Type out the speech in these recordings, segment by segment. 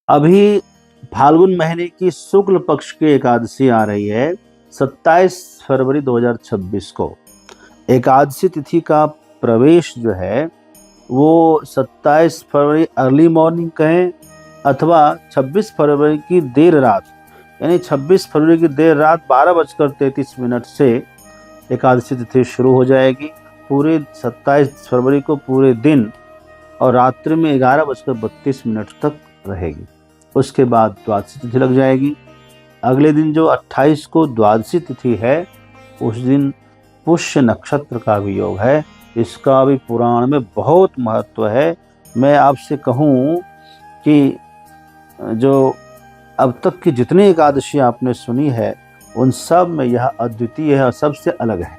अभी फाल्गुन महीने की शुक्ल पक्ष की एकादशी आ रही है 27 फरवरी 2026 को। एकादशी तिथि का प्रवेश जो है वो 27 फरवरी अर्ली मॉर्निंग कहें अथवा 26 फरवरी की देर रात, यानी 26 फरवरी की देर रात 12:33 से एकादशी तिथि शुरू हो जाएगी। पूरे 27 फरवरी को पूरे दिन और रात्रि में 11:32 तक रहेगी। उसके बाद द्वादशी तिथि लग जाएगी। अगले दिन जो 28 को द्वादशी तिथि है, उस दिन पुष्य नक्षत्र का भी योग है। इसका भी पुराण में बहुत महत्व है। मैं आपसे कहूँ कि जो अब तक की जितनी एकादशी आपने सुनी है, उन सब में यह अद्वितीय है और सबसे अलग है।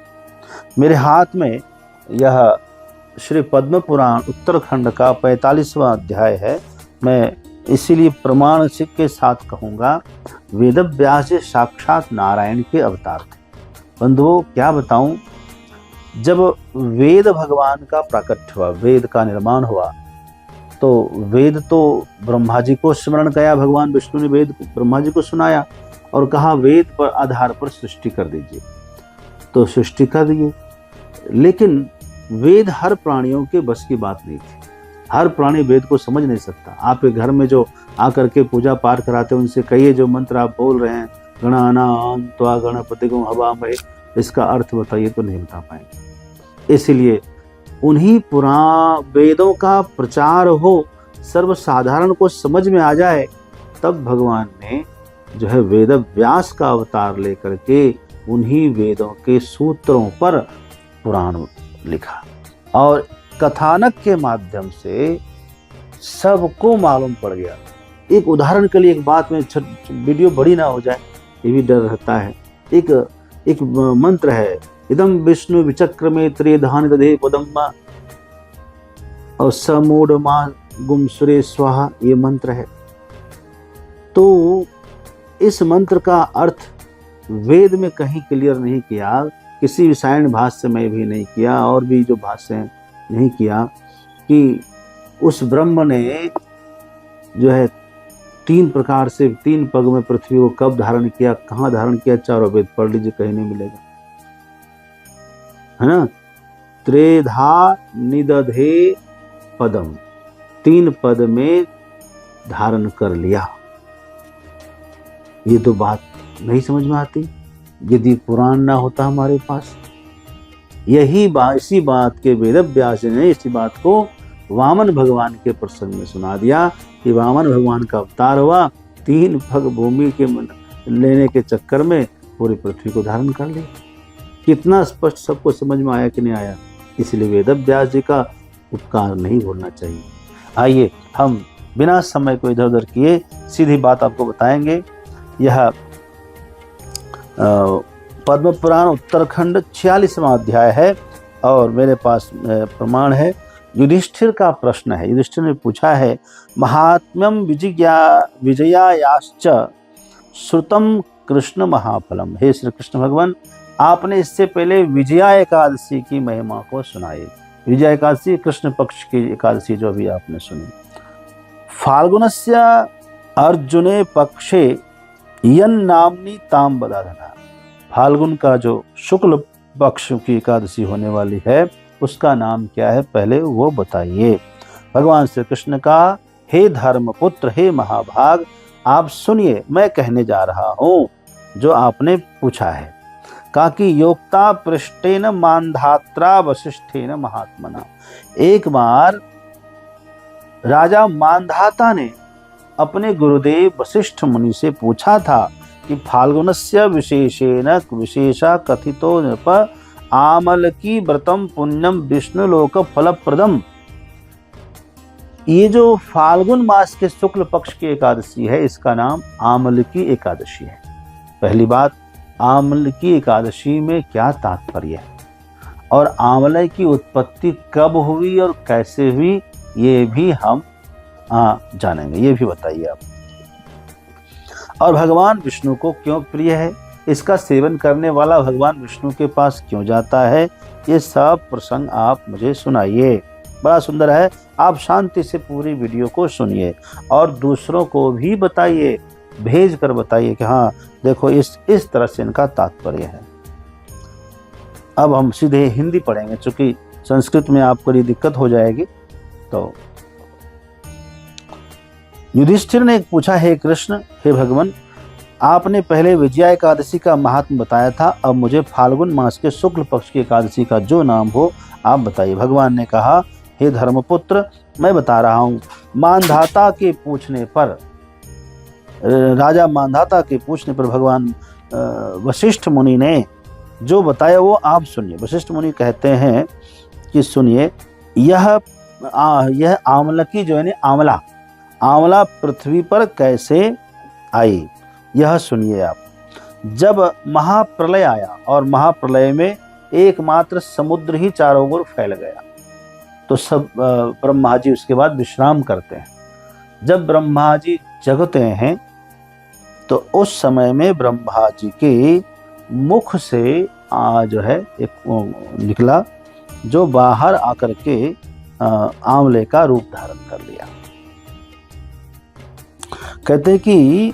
मेरे हाथ में यह श्री पद्म पुराण उत्तरखंड का 45वां अध्याय है। मैं इसीलिए प्रमाण के साथ कहूँगा, वेद व्यास जी साक्षात नारायण के अवतार थे। बंधुओं, क्या बताऊं, जब वेद भगवान का प्राकट्य हुआ, वेद का निर्माण हुआ, तो वेद तो ब्रह्मा जी को स्मरण किया। भगवान विष्णु ने वेद ब्रह्मा जी को सुनाया और कहा वेद पर आधार पर सृष्टि कर दीजिए। तो सृष्टि कर दिए, लेकिन वेद हर प्राणियों के बस की बात नहीं थी। हर प्राणी वेद को समझ नहीं सकता। आपके घर में जो आकर के पूजा पाठ कराते हैं, उनसे कहिए जो मंत्र आप बोल रहे हैं, गणानां त्वा गणपतिगुं हवामहे, इसका अर्थ बताइए, तो नहीं बता पाएंगे। इसलिए उन्हीं पुराण वेदों का प्रचार हो, सर्वसाधारण को समझ में आ जाए, तब भगवान ने जो है वेद व्यास का अवतार लेकर के उन्हीं वेदों के सूत्रों पर पुराण लिखा और कथानक के माध्यम से सबको मालूम पड़ गया। एक उदाहरण के लिए एक बात में, वीडियो बड़ी ना हो जाए ये भी डर रहता है। एक मंत्र है, इदम विष्णु विचक्रमे त्रिधान दधे पदम्मा और समूढ़ मा गुम सुरे स्वाहा, ये मंत्र है। तो इस मंत्र का अर्थ वेद में कहीं क्लियर नहीं किया, किसी विषायण भाष्य में भी नहीं किया और भी जो भाष्य हैं नहीं किया, कि उस ब्रह्म ने जो है 3 प्रकार से 3 पग में पृथ्वी को कब धारण किया, कहाँ धारण किया, चारों वेद पढ़ लीजिए, कहीं नहीं मिलेगा, है ना। त्रेधा निदधे पदम, 3 पद में धारण कर लिया। ये तो बात नहीं समझ में आती यदि पुराण ना होता हमारे पास। इसी बात के वेद व्यास ने इसी बात को वामन भगवान के प्रसंग में सुना दिया कि वामन भगवान का अवतार हुआ, 3 पग भूमि के लेने के चक्कर में पूरी पृथ्वी को धारण कर लिया। कितना स्पष्ट सबको समझ में आया कि नहीं आया। इसलिए वेद व्यास जी का उपकार नहीं भूलना चाहिए। आइए हम बिना समय को इधर उधर किए सीधी बात आपको बताएंगे। यह पद्म पुराण उत्तरखंड 46वां अध्याय है और मेरे पास प्रमाण है। युधिष्ठिर का प्रश्न है। युधिष्ठिर ने पूछा है, महात्म्यम विजयायाश्च श्रुतम कृष्ण महाफलम। हे श्री कृष्ण भगवान, आपने इससे पहले विजया एकादशी की महिमा को सुनाई। विजया एकादशी कृष्ण पक्ष की एकादशी जो भी आपने सुनी। फाल्गुनस्य अर्जुने पक्षे यन नामनी ताम बदाधना। फाल्गुन का जो शुक्ल पक्ष की एकादशी होने वाली है, उसका नाम क्या है, पहले वो बताइए। भगवान श्री कृष्ण का, हे धर्मपुत्र, हे महाभाग, आप सुनिए, मैं कहने जा रहा हूँ जो आपने पूछा है। कहा कि योक्ता पृष्ठेन मानधात्रा वशिष्ठेन महात्मना। एक बार राजा मानधाता ने अपने गुरुदेव वशिष्ठ मुनि से पूछा था कि फाल्गुनस्य विशेषेण विशेषा कथितो नृप आमलकी व्रतम पुण्यम विष्णु लोक फलप्रदम। ये जो फाल्गुन मास के शुक्ल पक्ष की एकादशी है, इसका नाम आमलकी एकादशी है। पहली बात, आमलकी एकादशी में क्या तात्पर्य है और आंवले की उत्पत्ति कब हुई और कैसे हुई, ये भी हम जानेंगे। ये भी बताइए आप। और भगवान विष्णु को क्यों प्रिय है, इसका सेवन करने वाला भगवान विष्णु के पास क्यों जाता है, ये सब प्रसंग आप मुझे सुनाइए। बड़ा सुंदर है। आप शांति से पूरी वीडियो को सुनिए और दूसरों को भी बताइए, भेज कर बताइए कि हाँ देखो इस तरह से इनका तात्पर्य है। अब हम सीधे हिंदी पढ़ेंगे, चूंकि संस्कृत में आपको ये दिक्कत हो जाएगी। तो युधिष्ठिर ने पूछा, हे कृष्ण, हे भगवान, आपने पहले विजया एकादशी का महात्म बताया था, अब मुझे फाल्गुन मास के शुक्ल पक्ष की एकादशी का जो नाम हो आप बताइए। भगवान ने कहा, हे धर्मपुत्र, मैं बता रहा हूँ। मानधाता के पूछने पर, राजा मानधाता के पूछने पर भगवान वशिष्ठ मुनि ने जो बताया वो आप सुनिए। वशिष्ठ मुनि कहते हैं कि सुनिए, यह आमलकी जो है आंवला पृथ्वी पर कैसे आई, यह सुनिए आप। जब महाप्रलय आया और महाप्रलय में एकमात्र समुद्र ही चारों ओर फैल गया, तो सब ब्रह्मा जी उसके बाद विश्राम करते हैं। जब ब्रह्मा जी जगते हैं तो उस समय में ब्रह्मा जी के मुख से जो है एक निकला, जो बाहर आकर के आंवले का रूप धारण कर लिया। कहते हैं कि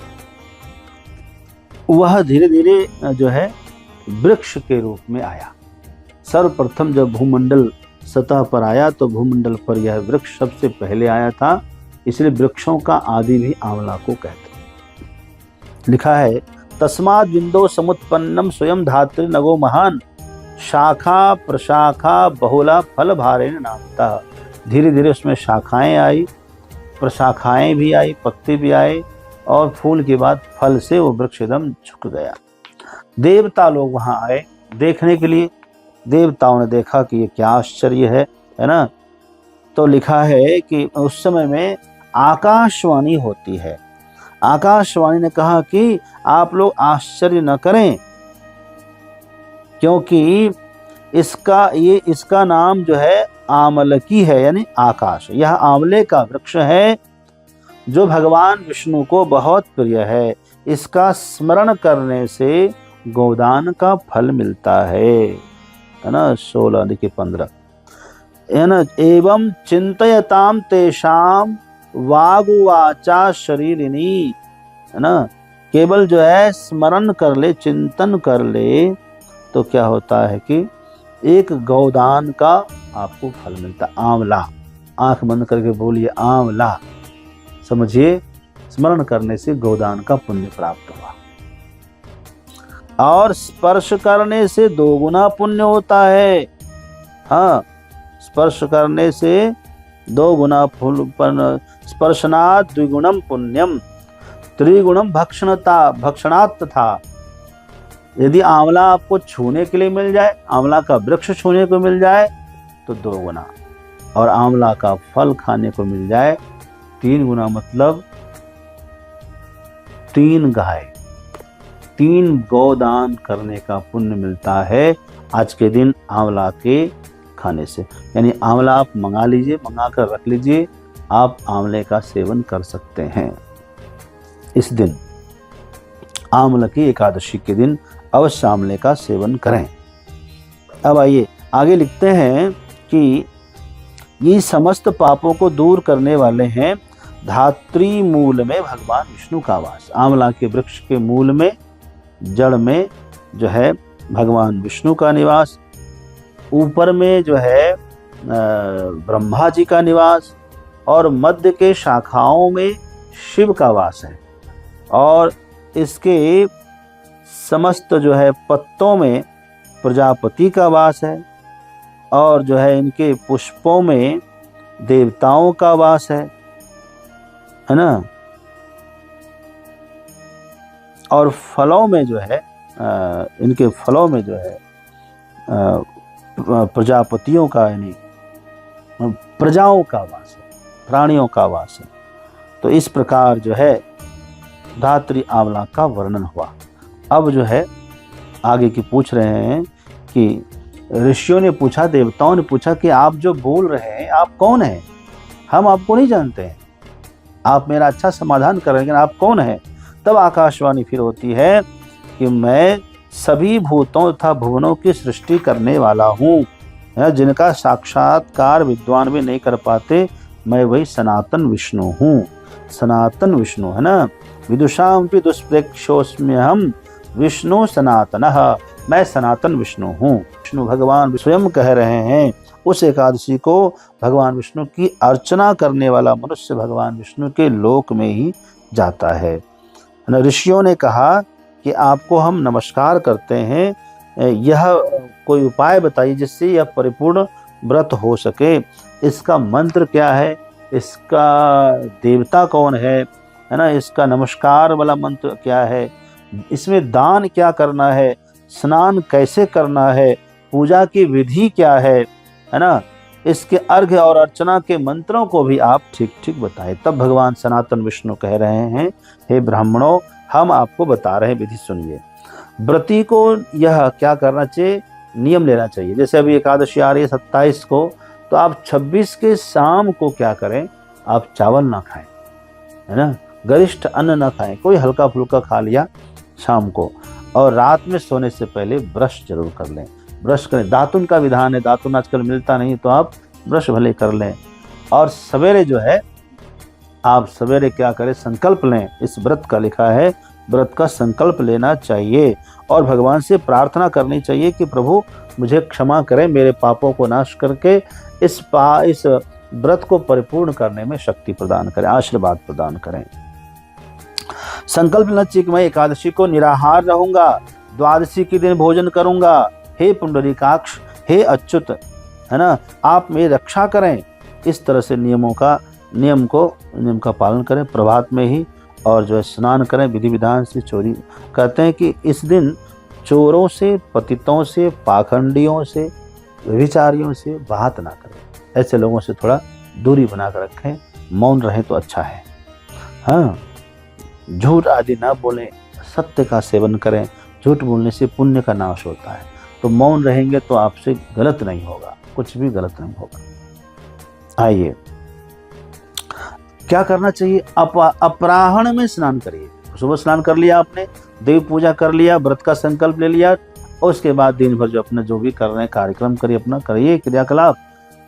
वह धीरे धीरे जो है वृक्ष के रूप में आया। सर्वप्रथम जब भूमंडल सतह पर आया तो भूमंडल पर यह वृक्ष सबसे पहले आया था, इसलिए वृक्षों का आदि भी आंवला को कहते हैं। लिखा है, तस्माद् बिंदो समुत्पन्नम स्वयं धात्री नगो महान, शाखा प्रशाखा बहुला फल भारेण नामतः। धीरे धीरे उसमें शाखाएं आई, प्रशाखाएं भी आई, पत्ते भी आए और फूल के बाद फल से वो वृक्ष एकदम झुक गया। देवता लोग वहां आए देखने के लिए। देवताओं ने देखा कि ये क्या आश्चर्य है ना। तो लिखा है कि उस समय में आकाशवाणी होती है। आकाशवाणी ने कहा कि आप लोग आश्चर्य न करें, क्योंकि इसका नाम जो है आमलकी है, यानी आकाश। यह आंवले का वृक्ष है जो भगवान विष्णु को बहुत प्रिय है। इसका स्मरण करने से गोदान का फल मिलता है ना। 16 के 15 है ना। एवं चिंतयताम तेषाम वागुवाचा शरीरिणी, है ना। केवल जो है स्मरण कर ले, चिंतन कर ले, तो क्या होता है कि एक गोदान का आपको फल मिलता। आंवला, आंख बंद करके बोलिए आंवला, समझिए। स्मरण करने से गोदान का पुण्य प्राप्त हुआ। और स्पर्श करने से 2 गुना पुण्य होता है। हाँ, स्पर्श करने से 2 गुना स्पर्शनात् द्विगुणम पुण्यम त्रिगुणम भक्षणात् तथा। यदि आंवला आपको छूने के लिए मिल जाए, आंवला का वृक्ष छूने को मिल जाए तो 2 गुना, और आंवला का फल खाने को मिल जाए 3 गुना, मतलब 3 गाय, 3 गोदान करने का पुण्य मिलता है आज के दिन आंवला के खाने से। यानी आंवला आप मंगा लीजिए, मंगा कर रख लीजिए, आप आंवले का सेवन कर सकते हैं। इस दिन आंवला की एकादशी के दिन अवश्य आंवले का सेवन करें। अब आइए आगे लिखते हैं कि ये समस्त पापों को दूर करने वाले हैं। धात्री मूल में भगवान विष्णु का वास। आंवला के वृक्ष के मूल में, जड़ में जो है भगवान विष्णु का निवास, ऊपर में जो है ब्रह्मा जी का निवास, और मध्य के शाखाओं में शिव का वास है, और इसके समस्त जो है पत्तों में प्रजापति का वास है, और जो है इनके पुष्पों में देवताओं का वास है ना। और फलों में जो है इनके फलों में जो है प्रजापतियों का, यानी प्रजाओं का वास है, प्राणियों का वास है। तो इस प्रकार जो है धात्री आंवला का वर्णन हुआ। अब जो है आगे की पूछ रहे हैं कि ऋषियों ने पूछा, देवताओं ने पूछा कि आप जो बोल रहे हैं आप कौन हैं? हम आपको नहीं जानते हैं, आप मेरा अच्छा समाधान कर रहे हैं, लेकिन आप कौन हैं? तब आकाशवाणी फिर होती है कि मैं सभी भूतों तथा भुवनों की सृष्टि करने वाला हूँ, जिनका साक्षात्कार विद्वान भी नहीं कर पाते, मैं वही सनातन विष्णु हूँ। सनातन विष्णु है ना, विदुषाम भी दुष्प्रेक्षोस्म्य हम विष्णु सनातनः, मैं सनातन विष्णु हूँ। विष्णु भगवान स्वयं कह रहे हैं उस एकादशी को भगवान विष्णु की अर्चना करने वाला मनुष्य भगवान विष्णु के लोक में ही जाता है। ऋषियों ने कहा कि आपको हम नमस्कार करते हैं, यह कोई उपाय बताइए जिससे यह परिपूर्ण व्रत हो सके। इसका मंत्र क्या है, इसका देवता कौन है ना, इसका नमस्कार वाला मंत्र क्या है, इसमें दान क्या करना है, स्नान कैसे करना है, पूजा की विधि क्या है ना, इसके अर्घ्य और अर्चना के मंत्रों को भी आप ठीक ठीक बताएं। तब भगवान सनातन विष्णु कह रहे हैं, हे ब्राह्मणों, हम आपको बता रहे हैं विधि सुनिए। व्रती को यह क्या करना चाहिए, नियम लेना चाहिए। जैसे अभी एकादशी आ रही है 27 को, तो आप 26 के शाम को क्या करें, आप चावल ना खाएं, है ना, गरिष्ठ अन्न ना खाएं, कोई हल्का फुल्का खा लिया शाम को, और रात में सोने से पहले ब्रश जरूर कर लें। ब्रश करें, दातुन का विधान है, दातुन आजकल मिलता नहीं तो आप ब्रश भले कर लें। और सवेरे जो है आप सवेरे क्या करें, संकल्प लें। इस व्रत का लिखा है, व्रत का संकल्प लेना चाहिए और भगवान से प्रार्थना करनी चाहिए कि प्रभु मुझे क्षमा करें, मेरे पापों को नाश करके इस व्रत को परिपूर्ण करने में शक्ति प्रदान करें, आशीर्वाद प्रदान करें। संकल्प लेना चाहिए कि मैं एकादशी को निराहार रहूंगा, द्वादशी के दिन भोजन करूंगा। हे पुंडरीकाक्ष, हे अच्युत, है ना, आप मेरी रक्षा करें। इस तरह से नियम का पालन करें प्रभात में ही, और जो है स्नान करें विधि विधान से। चोरी कहते हैं कि इस दिन चोरों से, पतितों से, पाखंडियों से, व्यभिचारियों से बात ना करें। ऐसे लोगों से थोड़ा दूरी बना कर रखें, मौन रहें तो अच्छा है। हाँ, झूठ आदि ना बोलें, सत्य का सेवन करें। झूठ बोलने से पुण्य का नाश होता है, तो मौन रहेंगे तो आपसे गलत नहीं होगा, कुछ भी गलत नहीं होगा। आइए, क्या करना चाहिए, अपराह्न में स्नान करिए। सुबह स्नान कर लिया आपने, देव पूजा कर लिया, व्रत का संकल्प ले लिया, और उसके बाद दिन भर जो अपना जो भी कर रहे हैं कार्यक्रम करिए, अपना करिए क्रियाकलाप,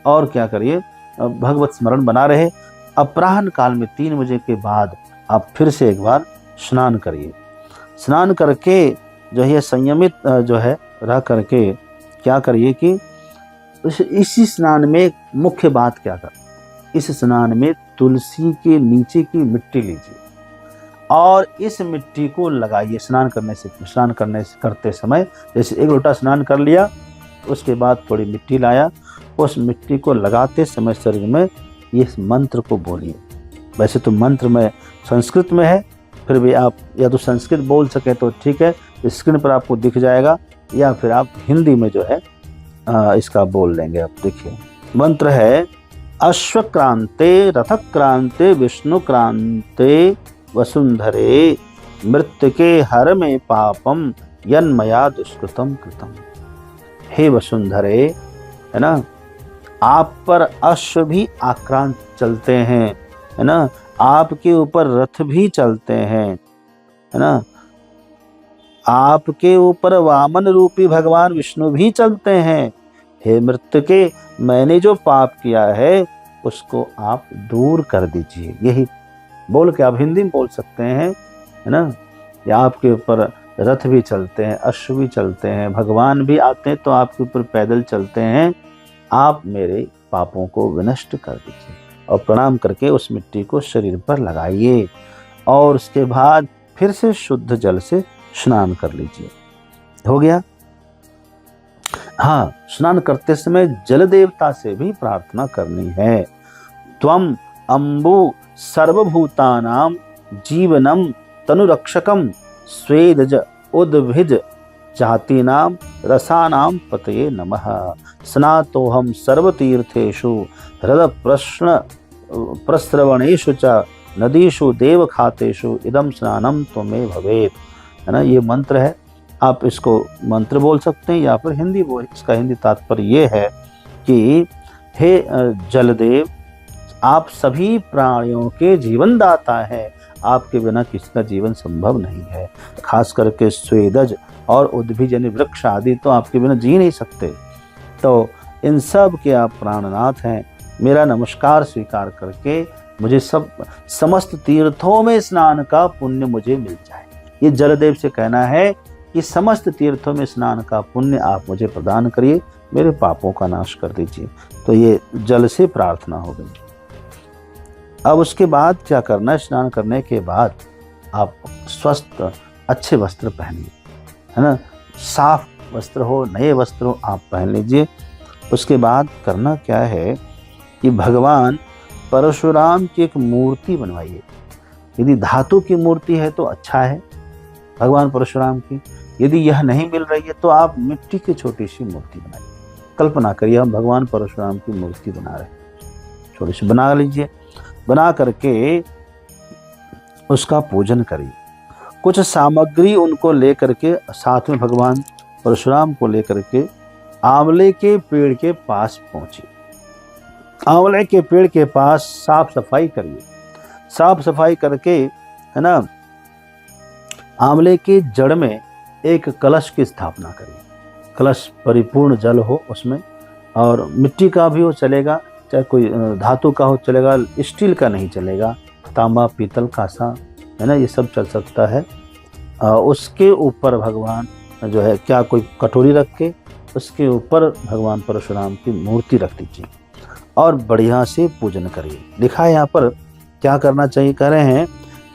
और क्या करिए, भगवत स्मरण बना रहे। अपराह्न काल में 3 बजे के बाद आप फिर से एक बार स्नान करिए। स्नान करके जो है संयमित जो है रह करके क्या करिए कि इसी स्नान में मुख्य बात क्या कर, इस स्नान में तुलसी के नीचे की मिट्टी लीजिए और इस मिट्टी को लगाइए। स्नान करते समय जैसे 1 लोटा स्नान कर लिया, उसके बाद थोड़ी मिट्टी लाया, उस मिट्टी को लगाते समय शरीर में इस मंत्र को बोलिए। वैसे तो मंत्र में संस्कृत में है, फिर भी आप या तो संस्कृत बोल सके तो ठीक है, स्क्रीन पर आपको दिख जाएगा, या फिर आप हिंदी में जो है इसका बोल लेंगे। आप देखिए, मंत्र है, अश्वक्रांते रथक्रांते विष्णुक्रांते वसुंधरे मृत्युके हर में पापम यन्मया दुष्कृतम कृतम। हे वसुंधरे, है ना, आप पर अश्व भी आक्रांत चलते हैं, है ना, आपके ऊपर रथ भी चलते हैं, है ना, आपके ऊपर वामन रूपी भगवान विष्णु भी चलते हैं। हे मृत्युके, मैंने जो पाप किया है उसको आप दूर कर दीजिए। यही बोल के आप हिंदी में बोल सकते हैं, है ना, या आपके ऊपर रथ भी चलते हैं, अश्व भी चलते हैं, भगवान भी आते हैं तो आपके ऊपर पैदल चलते हैं। आप मेरे पापों को विनष्ट कर दीजिए, और प्रणाम करके उस मिट्टी को शरीर पर लगाइए, और उसके बाद फिर से शुद्ध जल से स्नान कर लीजिए। हो गया। हाँ, स्नान करते समय जल देवता से भी प्रार्थना करनी है। त्वम अम्बु सर्वभूतानां जीवनम तनुरक्षकम स्वेदज उद्भिज जातीनां रसानां पतये नमः। स्नातोहम सर्वतीर्थेषु हृदय प्रस्रवणेषु च नदीषु देवखातेषु इदम स्नानम त्वमे भवेत्। है ना, ये मंत्र है, आप इसको मंत्र बोल सकते हैं या फिर हिंदी बोल। इसका हिंदी तात्पर्य ये है कि हे जलदेव, आप सभी प्राणियों के जीवन दाता हैं, आपके बिना किसी का जीवन संभव नहीं है। खास करके स्वेदज और उद्भिज यानी वृक्ष आदि तो आपके बिना जी नहीं सकते, तो इन सब के आप प्राणनाथ हैं। मेरा नमस्कार स्वीकार करके मुझे समस्त तीर्थों में स्नान का पुण्य मुझे मिल जाए। ये जलदेव से कहना है कि समस्त तीर्थों में स्नान का पुण्य आप मुझे प्रदान करिए, मेरे पापों का नाश कर दीजिए। तो ये जल से प्रार्थना हो गई। अब उसके बाद क्या करना है, स्नान करने के बाद आप स्वस्थ अच्छे वस्त्र पहनिए, है ना, साफ वस्त्र हो, नए वस्त्र हो, आप पहन लीजिए। उसके बाद करना क्या है कि भगवान परशुराम की एक मूर्ति बनवाइए। यदि धातु की मूर्ति है तो अच्छा है भगवान परशुराम की, यदि यह नहीं मिल रही है तो आप मिट्टी की छोटी सी मूर्ति बनाइए। कल्पना करिए हम भगवान परशुराम की मूर्ति बना रहे हैं, छोटी सी बना लीजिए। बना करके उसका पूजन करिए। कुछ सामग्री उनको लेकर के साथ में भगवान परशुराम को लेकर के आंवले के पेड़ के पास पहुंचिए। आंवले के पेड़ के पास साफ सफाई करिए। साफ सफाई करके, है ना, आंवले के जड़ में एक कलश की स्थापना करिए। कलश परिपूर्ण जल हो उसमें, और मिट्टी का भी हो चलेगा, चाहे कोई धातु का हो चलेगा, स्टील का नहीं चलेगा, तांबा पीतल कांसा, है ना, ये सब चल सकता है। उसके ऊपर भगवान जो है क्या कोई कटोरी रख के उसके ऊपर भगवान परशुराम की मूर्ति रख दीजिए और बढ़िया से पूजन करिए। लिखा है यहाँ पर क्या करना चाहिए, कह रहे हैं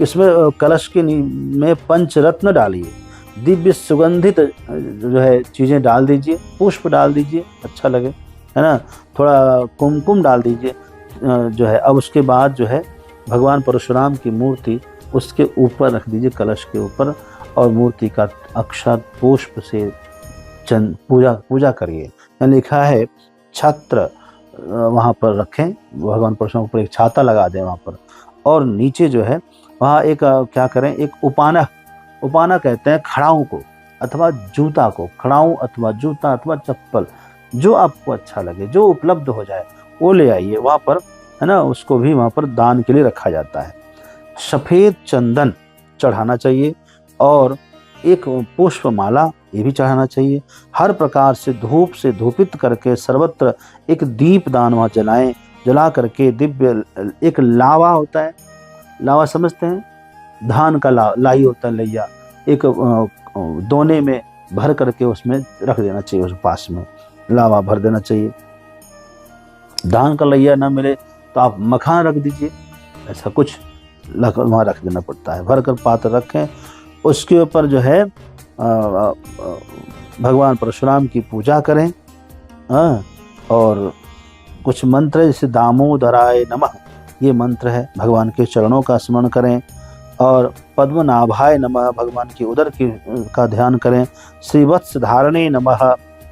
इसमें कलश के में पंचरत्न डालिए, दिव्य सुगंधित जो है चीज़ें डाल दीजिए, पुष्प डाल दीजिए, अच्छा लगे, है ना, थोड़ा कुमकुम डाल दीजिए जो है। अब उसके बाद जो है भगवान परशुराम की मूर्ति उसके ऊपर रख दीजिए, कलश के ऊपर, और मूर्ति का अक्षत पुष्प से पूजा करिए। लिखा है छत्र वहाँ पर रखें, भगवान परशुराम ऊपर एक छाता लगा दें वहाँ पर, और नीचे जो है वहाँ एक क्या करें, एक उपाना कहते हैं खड़ाऊ को अथवा जूता को, खड़ाऊ अथवा जूता अथवा चप्पल, जो आपको अच्छा लगे, जो उपलब्ध हो जाए वो ले आइए वहाँ पर, है ना, उसको भी वहाँ पर दान के लिए रखा जाता है। सफ़ेद चंदन चढ़ाना चाहिए और एक पुष्प माला ये भी चढ़ाना चाहिए। हर प्रकार से धूप से धूपित करके सर्वत्र एक दीप दान वहाँ जलाएं। जला करके दिव्य एक लावा होता है, लावा समझते हैं, धान का लाई होता है, लैया, एक दोने में भर करके उसमें रख देना चाहिए, उस पास में लावा भर देना चाहिए। धान का लैया ना मिले तो आप मखान रख दीजिए, ऐसा कुछ वहाँ रख देना पड़ता है। भर कर पात्र रखें, उसके ऊपर जो है भगवान परशुराम की पूजा करें, और कुछ मंत्र जैसे दामोदराय नमः, ये मंत्र है, भगवान के चरणों का स्मरण करें, और पद्मनाभाय नमः, भगवान की उदर का ध्यान करें, श्रीवत्स धारणे नमः,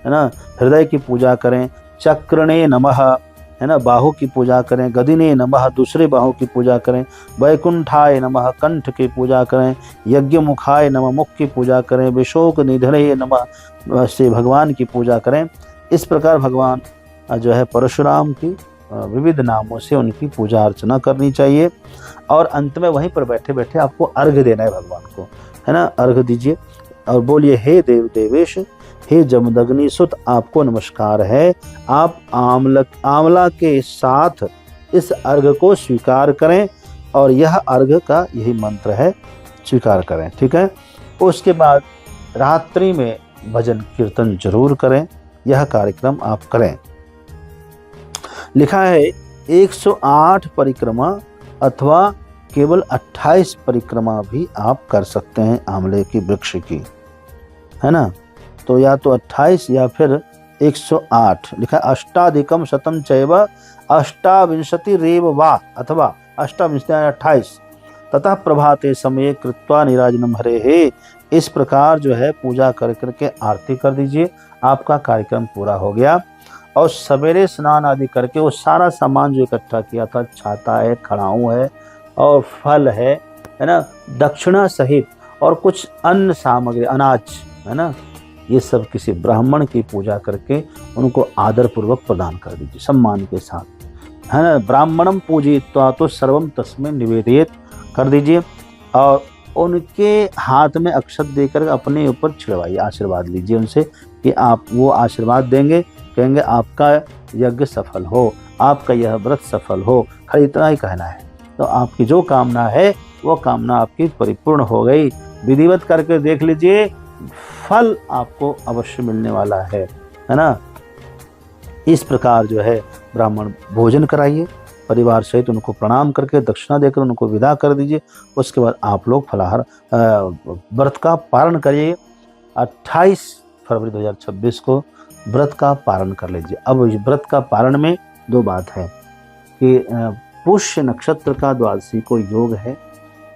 है ना, हृदय की पूजा करें, चक्रणे नमः, है ना, बाहु की पूजा करें, गदिने नमः, दूसरे बाहु की पूजा करें, वैकुंठाय नमः, कंठ की पूजा करें, यज्ञ मुखाय नमः, मुख की पूजा करें, विशोक निधने नमः से भगवान की पूजा करें। इस प्रकार भगवान जो है परशुराम की विविध नामों से उनकी पूजा अर्चना करनी चाहिए। और अंत में वहीं पर बैठे बैठे आपको अर्घ्य देना है भगवान को, है ना, अर्घ्य दीजिए और बोलिए, हे देव देवेश, हे जमदग्नि सुत, आपको नमस्कार है, आप आंवला के साथ इस अर्घ्य को स्वीकार करें, और यह अर्घ्य का यही मंत्र है, स्वीकार करें, ठीक है। उसके बाद रात्रि में भजन कीर्तन जरूर करें, यह कार्यक्रम आप करें। लिखा है 108 परिक्रमा अथवा केवल 28 परिक्रमा भी आप कर सकते हैं आंवले की वृक्ष की, है ना, तो या तो 28 या फिर 108। लिखा है अष्टाधिकम शतम चैव अष्टाविंशति रेव वा, अथवा 28 तथा प्रभाते समय कृत्वा निराजनम हरे हे। इस प्रकार जो है पूजा कर करके आरती कर दीजिए, आपका कार्यक्रम पूरा हो गया। और सवेरे स्नान आदि करके वो सारा सामान जो इकट्ठा किया था, छाता है, खड़ाऊ है और फल है ना, दक्षिणा सहित और कुछ अन्न सामग्री, अनाज, है ना, ये सब किसी ब्राह्मण की पूजा करके उनको आदर पूर्वक प्रदान कर दीजिए, सम्मान के साथ, है ना। ब्राह्मणम पूजयित्वा तो सर्वम तस्मै निवेदयेत् कर दीजिए, और उनके हाथ में अक्षत देकर अपने ऊपर छिड़वाइए, आशीर्वाद लीजिए उनसे कि आप, वो आशीर्वाद देंगे, कहेंगे आपका यज्ञ सफल हो, आपका यह व्रत सफल हो। खाली इतना ही कहना है, तो आपकी जो कामना है वो कामना आपकी परिपूर्ण हो गई। विधिवत करके देख लीजिए, फल आपको अवश्य मिलने वाला है ना। इस प्रकार जो है ब्राह्मण भोजन कराइए, परिवार सहित उनको प्रणाम करके दक्षिणा देकर उनको विदा कर दीजिए। उसके बाद आप लोग फलाहार व्रत का पारण करिए। 28 फरवरी 2026 को व्रत का पारण कर लीजिए। अब इस व्रत का पारण में दो बात है कि पुष्य नक्षत्र का द्वादशी को योग है,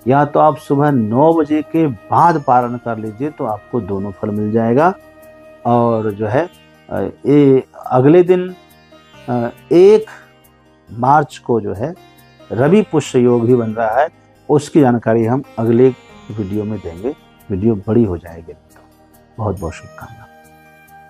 या तो आप सुबह 9 बजे के बाद पारण कर लीजिए तो आपको दोनों फल मिल जाएगा। और जो है ये अगले दिन 1 मार्च को जो है रवि पुष्य योग भी बन रहा है, उसकी जानकारी हम अगले वीडियो में देंगे। वीडियो बड़ी हो जाएगी। बहुत बहुत शुभकामनाएं।